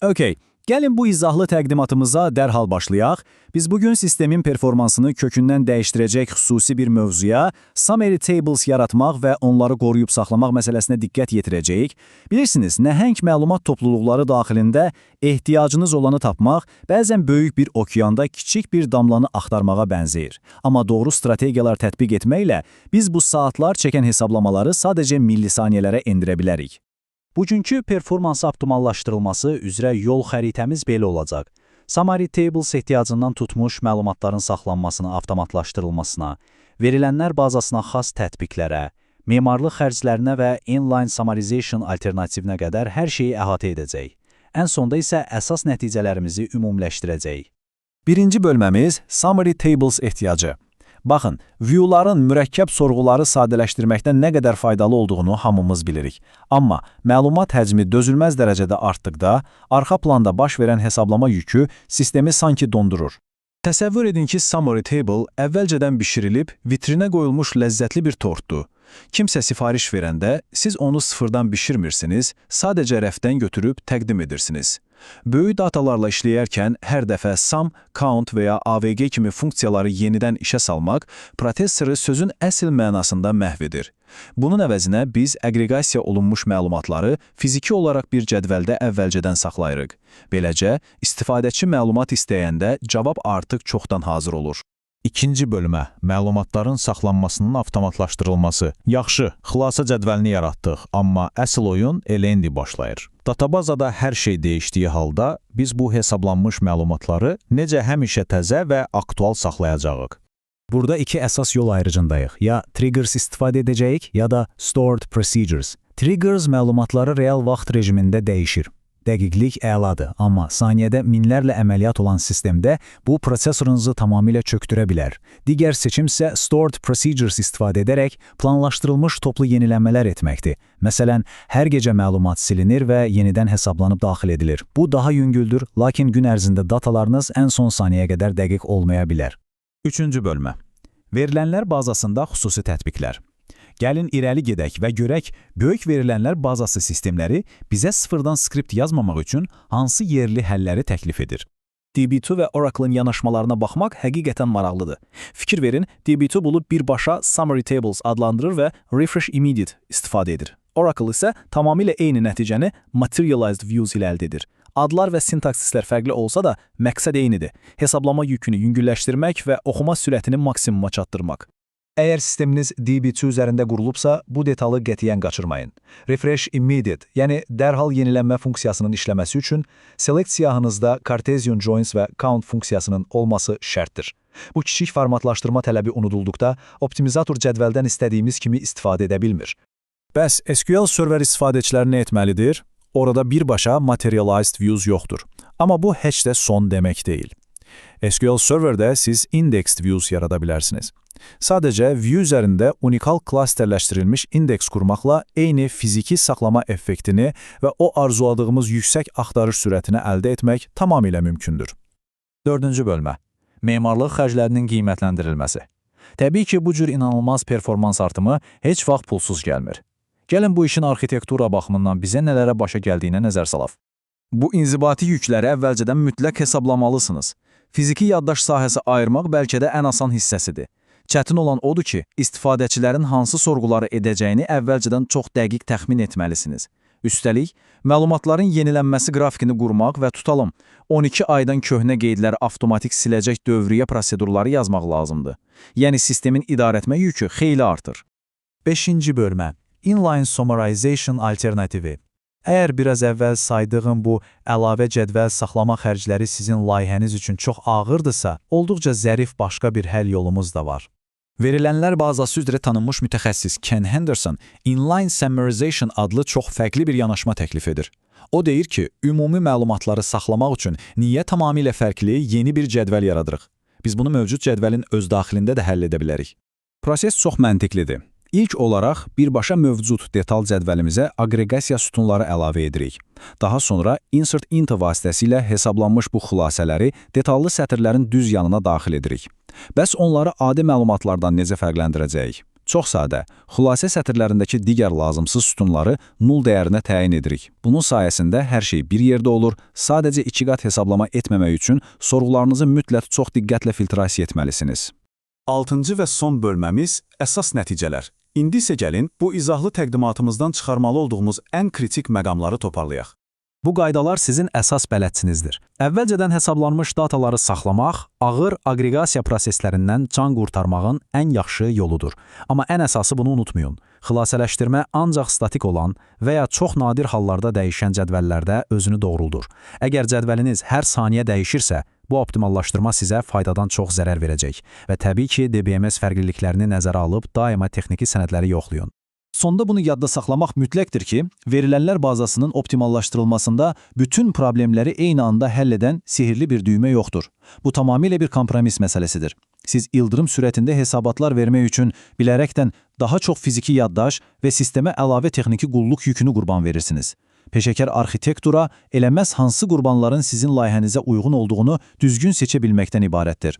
Okey, gəlin bu izahlı təqdimatımıza dərhal başlayaq. Biz bugün sistemin performansını kökündən dəyişdirəcək xüsusi bir mövzuya, summary tables yaratmaq və onları qoruyub saxlamaq məsələsinə diqqət yetirəcəyik. Bilirsiniz, nəhəng məlumat topluluqları daxilində ehtiyacınız olanı tapmaq bəzən böyük bir okeanda kiçik bir damlanı axtarmağa bənzəyir. Amma doğru strategiyalar tətbiq etməklə biz bu saatlar çəkən hesablamaları sadəcə millisaniyələrə endirə bilərik. Bugünkü performansı optimallaşdırılması üzrə yol xəritəmiz belə olacaq. Summary tables ehtiyacından tutmuş məlumatların saxlanmasına, avtomatlaşdırılmasına, verilənlər bazasına xas tətbiqlərə, memarlıq xərclərinə və inline summarization alternativinə qədər hər şeyi əhatə edəcək. Ən sonda isə əsas nəticələrimizi ümumiləşdirəcək. Birinci bölməmiz Summary Tables ehtiyacı. Baxın, view'ların mürəkkəb sorğuları sadələşdirməkdə nə qədər faydalı olduğunu hamımız bilirik. Amma məlumat həcmi dözülməz dərəcədə artdıqda, arxa planda baş verən hesablama yükü sistemi sanki dondurur. Təsəvvür edin ki, Summary Table əvvəlcədən bişirilib, vitrinə qoyulmuş ləzzətli bir tortdur. Kimsə sifariş verəndə, siz onu sıfırdan bişirmirsiniz, sadəcə rəfdən götürüb təqdim edirsiniz. Böyük datalarla işləyərkən hər dəfə sum, count və ya AVG kimi funksiyaları yenidən işə salmaq prosesoru sözün əsl mənasında məhv edir. Bunun əvəzinə biz aqreqasiya olunmuş məlumatları fiziki olaraq bir cədvəldə əvvəlcədən saxlayırıq. Beləcə, istifadəçi məlumat istəyəndə cavab artıq çoxdan hazır olur. İkinci bölmə, məlumatların saxlanmasının avtomatlaşdırılması. Yaxşı, xülasə cədvəlini yaratdıq, amma əsl oyun elə indi başlayır. Databazada hər şey dəyişdiyi halda, biz bu hesablanmış məlumatları necə həmişə təzə və aktual saxlayacağıq. Burada iki əsas yol ayrıcındayıq. Ya triggers istifadə edəcəyik, ya da stored procedures. Triggers məlumatları real vaxt rejimində dəyişir. Dəqiqlik əladır, amma saniyədə minlərlə əməliyyat olan sistemdə bu prosesorunuzu tamamilə çöktürə bilər. Digər seçim isə stored procedures istifadə edərək planlaşdırılmış toplu yenilənmələr etməkdir. Məsələn, hər gecə məlumat silinir və yenidən hesablanıb daxil edilir. Bu daha yüngüldür, lakin gün ərzində datalarınız ən son saniyəyə qədər dəqiq olmaya bilər. Üçüncü bölmə. Verilənlər bazasında xüsusi tətbiqlər. Gəlin irəli gedək və görək, böyük verilənlər bazası sistemləri bizə sıfırdan skript yazmamaq üçün hansı yerli həlləri təklif edir. DB2 və Oracle-ın yanaşmalarına baxmaq həqiqətən maraqlıdır. Fikir verin, DB2 bunu birbaşa Summary Tables adlandırır və Refresh Immediate istifadə edir. Oracle isə tamamilə eyni nəticəni Materialized Views ilə əldə edir. Adlar və sintaksislər fərqli olsa da, məqsəd eynidir. Hesablama yükünü yüngülləşdirmək və oxuma sürətini maksimuma çatdırmaq. Əgər sisteminiz DB2 üzərində qurulubsa, bu detalı qətiyyən qaçırmayın. Refresh Immediate, yəni dərhal yenilənmə funksiyasının işləməsi üçün Select siyahınızda Cartesian Joins və Count funksiyasının olması şərtdir. Bu kiçik formatlaşdırma tələbi unudulduqda, optimizator cədvəldən istədiyimiz kimi istifadə edə bilmir. Bəs SQL server istifadəçiləri nə etməlidir? Orada birbaşa Materialized Views yoxdur. Amma bu heç də son demək deyil. SQL Serverdə siz Indexed Views yarada bilərsiniz. Sadəcə view üzərində unikal klasterləşdirilmiş indeks qurmaqla eyni fiziki saxlama effektini və o arzuladığımız yüksək axtarış sürətini əldə etmək tamamilə mümkündür. Dördüncü bölmə. Memarlıq xərclərinin qiymətləndirilməsi. Təbii ki, bu cür inanılmaz performans artımı heç vaxt pulsuz gəlmir. Gəlin bu işin arxitektura baxımından bizə nələrə başa gəldiyinə nəzər salaq. Bu inzibati yükləri əvvəlcədən mütləq hesablamalısınız. Fiziki yaddaş sahəsi ayırmaq bəlkə də ən asan hissəsidir. Çətin olan odur ki, istifadəçilərin hansı sorğuları edəcəyini əvvəlcədən çox dəqiq təxmin etməlisiniz. Üstəlik, məlumatların yenilənməsi qrafikini qurmaq və tutalım, 12 aydan köhnə qeydləri avtomatik siləcək dövriyyə prosedurları yazmaq lazımdır. Yəni, sistemin idarəetmə yükü xeyli artır. 5-ci bölmə. Inline Summarization alternativi. Əgər biraz əvvəl saydığım bu əlavə cədvəl saxlama xərcləri sizin layihəniz üçün çox ağırdırsa, olduqca zərif başqa bir həll yolumuz da var. Verilənlər bazası üzrə tanınmış mütəxəssis Ken Henderson Inline Summarization adlı çox fərqli bir yanaşma təklif edir. O deyir ki, ümumi məlumatları saxlamaq üçün niyə tamamilə fərqli yeni bir cədvəl yaradırıq? Biz bunu mövcud cədvəlin öz daxilində də həll edə bilərik. Proses çox məntiqlidir. İlk olaraq birbaşa mövcud detal cədvəlimizə aqreqasiya sütunları əlavə edirik. Daha sonra insert into vasitəsilə hesablanmış bu xülasələri detallı sətirlərin düz yanına daxil edirik. Bəs onları adi məlumatlardan necə fərqləndirəcəyik? Çox sadə. Xülasə sətirlərindəki digər lazımsız sütunları nul dəyərinə təyin edirik. Bunun sayəsində hər şey bir yerdə olur. Sadəcə 2 qat hesablama etməmək üçün sorğularınızı mütləq çox diqqətlə filtrasiya etməlisiniz. 6-cı və son bölməmiz əsas nəticələr. İndi isə gəlin bu izahlı təqdimatımızdan çıxarmalı olduğumuz ən kritik məqamları toparlayaq. Bu qaydalar sizin əsas bələdçinizdir. Əvvəlcədən hesablanmış dataları saxlamaq ağır aqreqasiya proseslərindən can qurtarmağın ən yaxşı yoludur. Amma ən əsası bunu unutmayın. Xülasələşdirmə ancaq statik olan və ya çox nadir hallarda dəyişən cədvəllərdə özünü doğruldur. Əgər cədvəliniz hər saniyə dəyişirsə, bu optimallaşdırma sizə faydadan çox zərər verəcək və təbii ki, DBMS fərqliliklərini nəzərə alıb daima texniki sənədləri yoxlayın. Sonda bunu yadda saxlamaq mütləqdir ki, verilənlər bazasının optimallaşdırılmasında bütün problemləri eyni anda həll edən sihirli bir düymə yoxdur. Bu tamamilə bir kompromis məsələsidir. Siz ildırım sürətində hesabatlar vermək üçün bilərəkdən daha çox fiziki yaddaş və sistemə əlavə texniki qulluq yükünü qurban verirsiniz. Peşəkar arxitektura elə məhz hansı qurbanların sizin layihənizə uyğun olduğunu düzgün seçə bilməkdən ibarətdir.